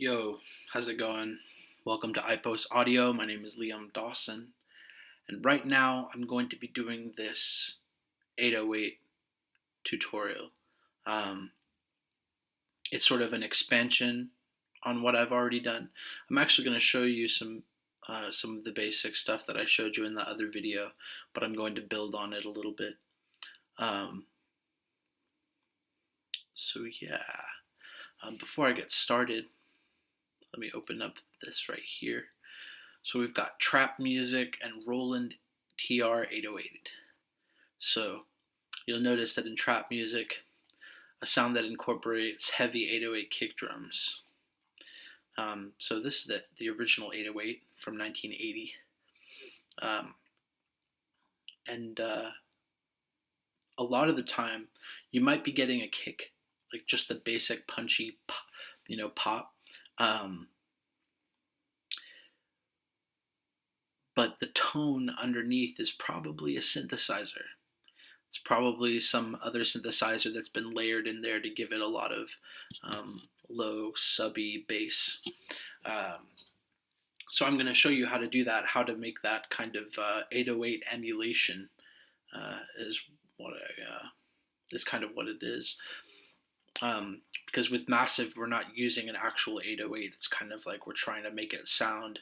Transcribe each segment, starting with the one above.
Yo, how's it going? Welcome to Ipos Audio. My name is Liam Dawson, and right now I'm going to be doing this 808 tutorial. Um, it's sort of an expansion on what I've already done. I'm actually going to show you some of the basic stuff that I showed you in the other video, but I'm going to build on it a little bit. Um, so yeah, before I get started, let me open up this right here. So we've got trap music and Roland TR-808. So you'll notice that in trap music, a sound that incorporates heavy 808 kick drums. So this is the original 808 from 1980. And a lot of the time, you might be getting a kick, like just the basic punchy, pop. But the tone underneath is probably a synthesizer. It's probably some other synthesizer that's been layered in there to give it a lot of low subby bass. So I'm going to show you how to do that, how to make that kind of 808 emulation is kind of what it is. Because with Massive, we're not using an actual 808. It's kind of like we're trying to make it sound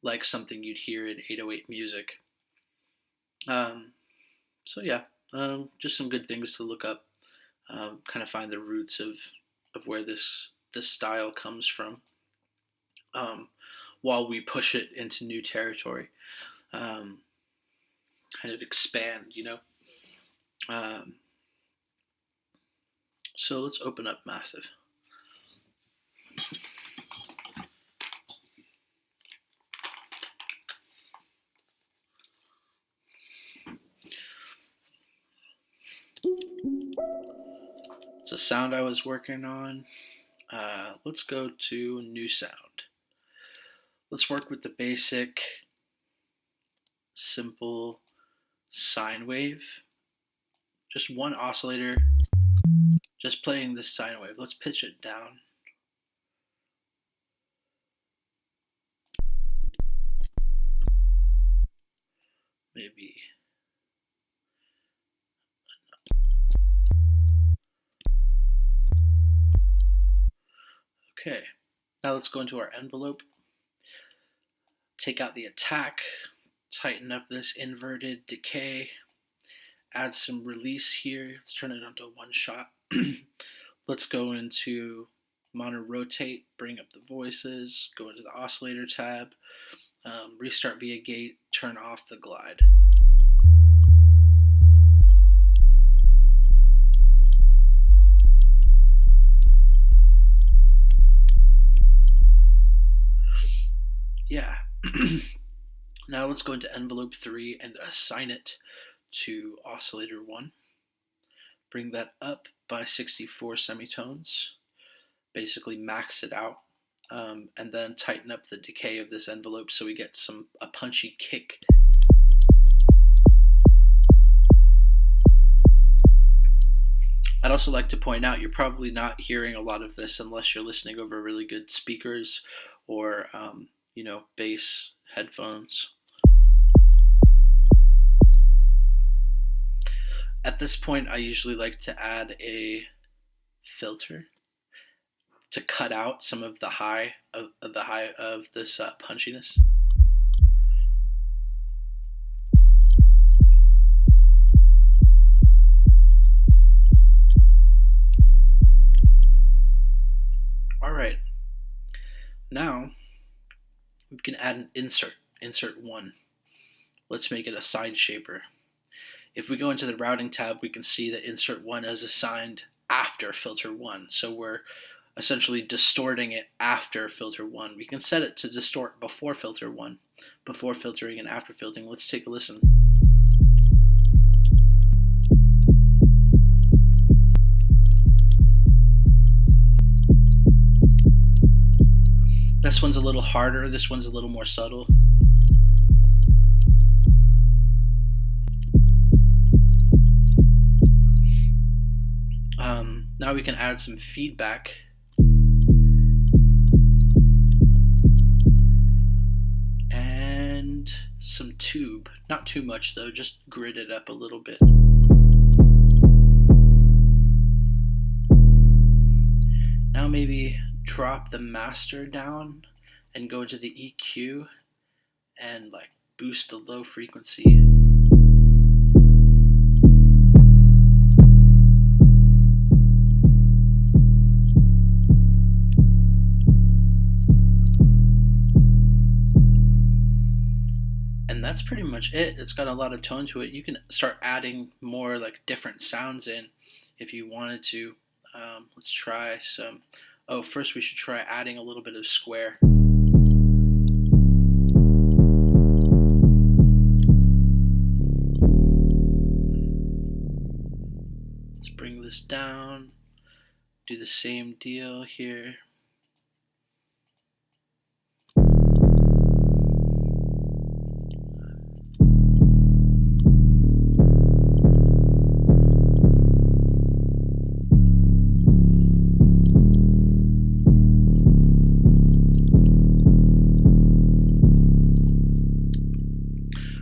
like something you'd hear in 808 music. So yeah, just some good things to look up, kind of find the roots of where this style comes from, while we push it into new territory, kind of expand, So let's open up Massive. It's a sound I was working on. Let's go to new sound. Let's work with the basic, simple sine wave. Just one oscillator, just playing this sine wave. Let's pitch it down. Maybe. Okay, now let's go into our envelope. Take out the attack, tighten up this inverted decay, add some release here. Let's turn it onto one shot. Let's go into mono rotate, bring up the voices, go into the oscillator tab, restart via gate, turn off the glide. Yeah. Now let's go into envelope 3 and assign it to oscillator 1. Bring that up by 64 semitones. Basically max it out. And then tighten up the decay of this envelope so we get a punchy kick. I'd also like to point out you're probably not hearing a lot of this unless you're listening over really good speakers or bass headphones. At this point, I usually like to add a filter to cut out some of the high of this punchiness. All right, now we can add an insert 1. Let's make it a side shaper. If we go into the routing tab, we can see that insert 1 is assigned after filter 1. So we're essentially distorting it after filter 1. We can set it to distort before filter 1, before filtering and after filtering. Let's take a listen. This one's a little harder, this one's a little more subtle. Now we can add some feedback some tube. Not too much though, just grit it up a little bit. Now maybe drop the master down and go to the EQ and like boost the low frequency. And that's pretty much it. It's got a lot of tone to it. You can start adding more like different sounds in if you wanted to. Let's try some. Oh, first we should try adding a little bit of square. Let's bring this down. Do the same deal here.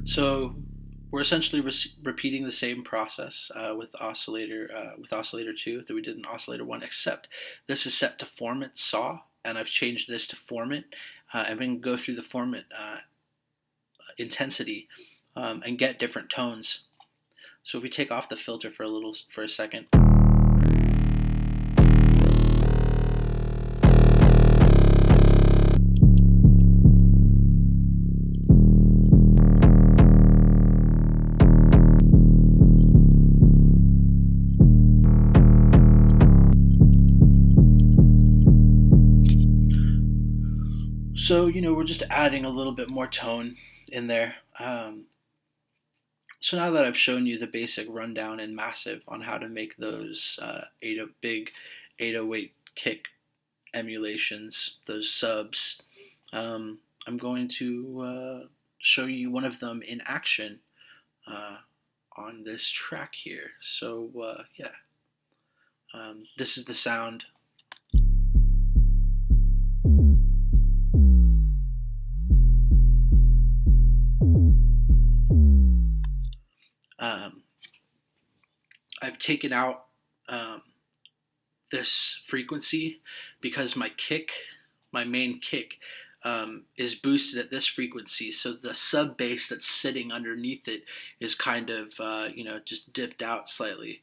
So we're essentially repeating the same process with oscillator 2 that we did in oscillator 1, except this is set to format saw, and I've changed this to format, and we can go through the format intensity and get different tones. So if we take off the filter for a second. So, we're just adding a little bit more tone in there. So now that I've shown you the basic rundown in Massive on how to make those big 808 kick emulations, those subs, I'm going to show you one of them in action on this track here. So, this is the sound. I've taken out this frequency because my main kick, is boosted at this frequency. So the sub bass that's sitting underneath it is kind of, just dipped out slightly.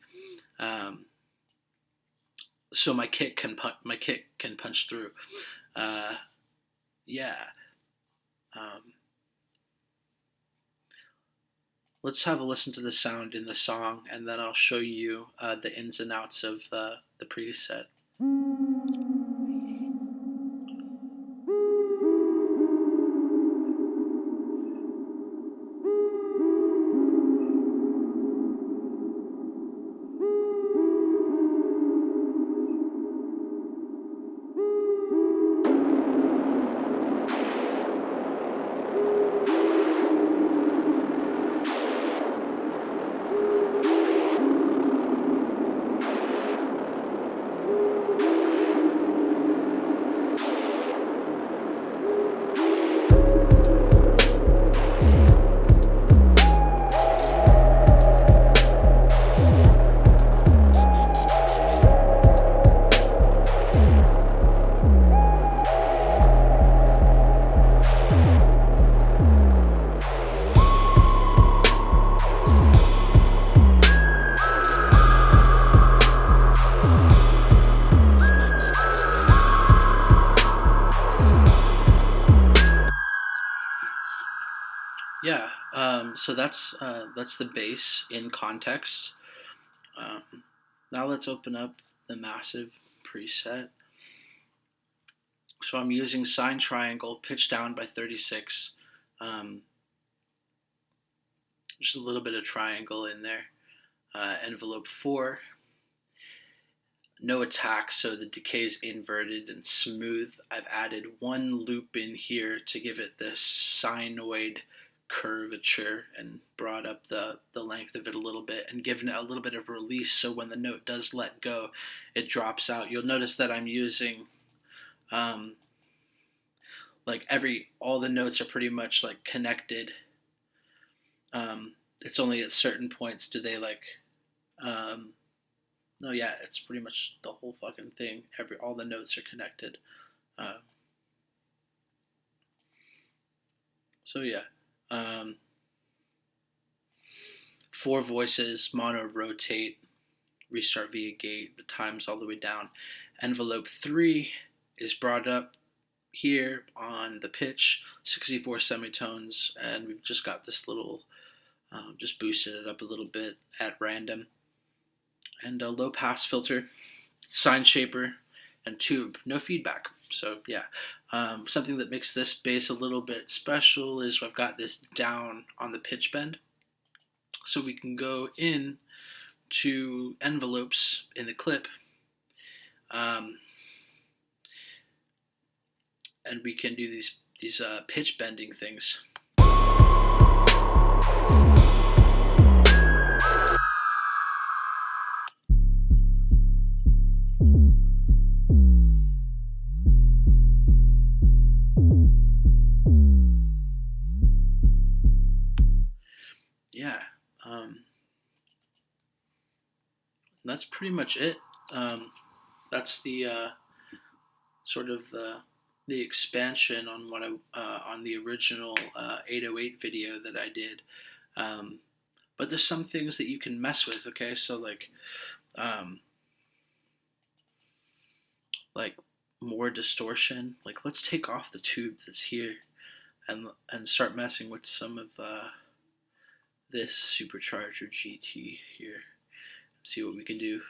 So my kick can punch through. Let's have a listen to the sound in the song, and then I'll show you the ins and outs of the preset. So that's the bass in context. Now let's open up the Massive preset. So I'm using sine triangle, pitch down by 36. Just a little bit of triangle in there. Envelope 4. No attack, so the decay is inverted and smooth. I've added one loop in here to give it this sinoid curvature and brought up the length of it a little bit and given it a little bit of release, so when the note does let go, it drops out. You'll notice that I'm using all the notes are pretty much like connected It's only at certain points do they like. Um, no, yeah, it's pretty much the whole fucking thing. All the notes are connected. Uh, so yeah, um, 4 voices, mono rotate, restart via gate. The time's all the way down. Envelope 3 is brought up here on the pitch, 64 semitones, and we've just got this little, just boosted it up a little bit at random. And a low pass filter, sine shaper, and tube. No feedback. So yeah, something that makes this bass a little bit special is I've got this down on the pitch bend. So we can go in to envelopes in the clip, and we can do these pitch bending things. Yeah, that's pretty much it. That's the sort of the expansion on what on the original 808 video that I did. But there's some things that you can mess with. Okay, so like more distortion. Like let's take off the tube that's here, and start messing with some of this supercharger GT here. See what we can do.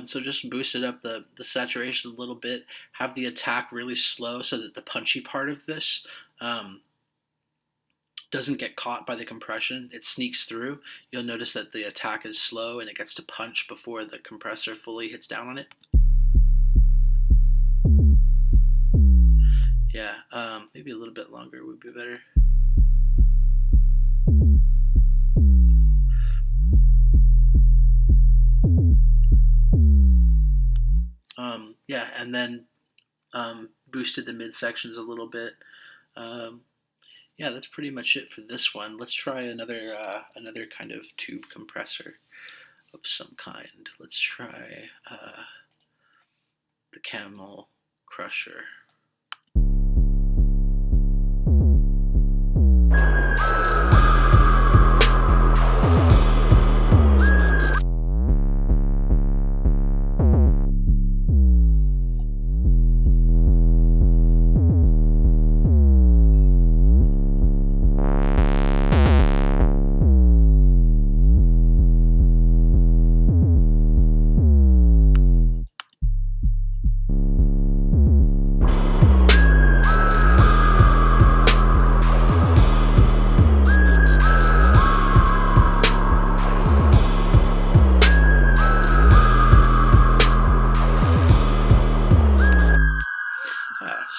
So just boosted up the saturation a little bit, have the attack really slow so that the punchy part of this doesn't get caught by the compression. It sneaks through. You'll notice that the attack is slow and it gets to punch before the compressor fully hits down on it. Yeah, maybe a little bit longer would be better. Yeah, and then boosted the midsections a little bit. Yeah, that's pretty much it for this one. Let's try another kind of tube compressor of some kind. Let's try the Camel Crusher.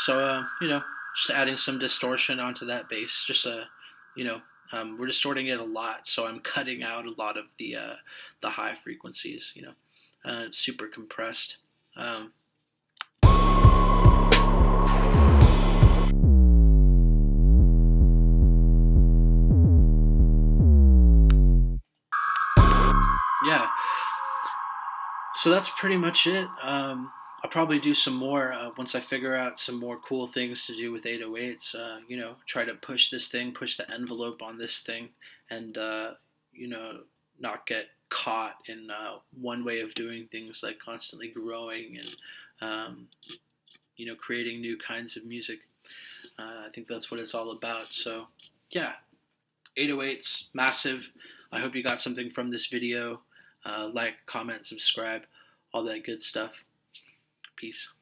So just adding some distortion onto that bass. Just we're distorting it a lot, so I'm cutting out a lot of the high frequencies. Super compressed. Yeah. So that's pretty much it. I'll probably do some more once I figure out some more cool things to do with 808s. Try to push this thing, push the envelope on this thing, and you know, not get caught in one way of doing things, like constantly growing and um, creating new kinds of music. I think that's what it's all about. So, yeah, 808s, massive. I hope you got something from this video. Like, comment, subscribe, all that good stuff. Peace.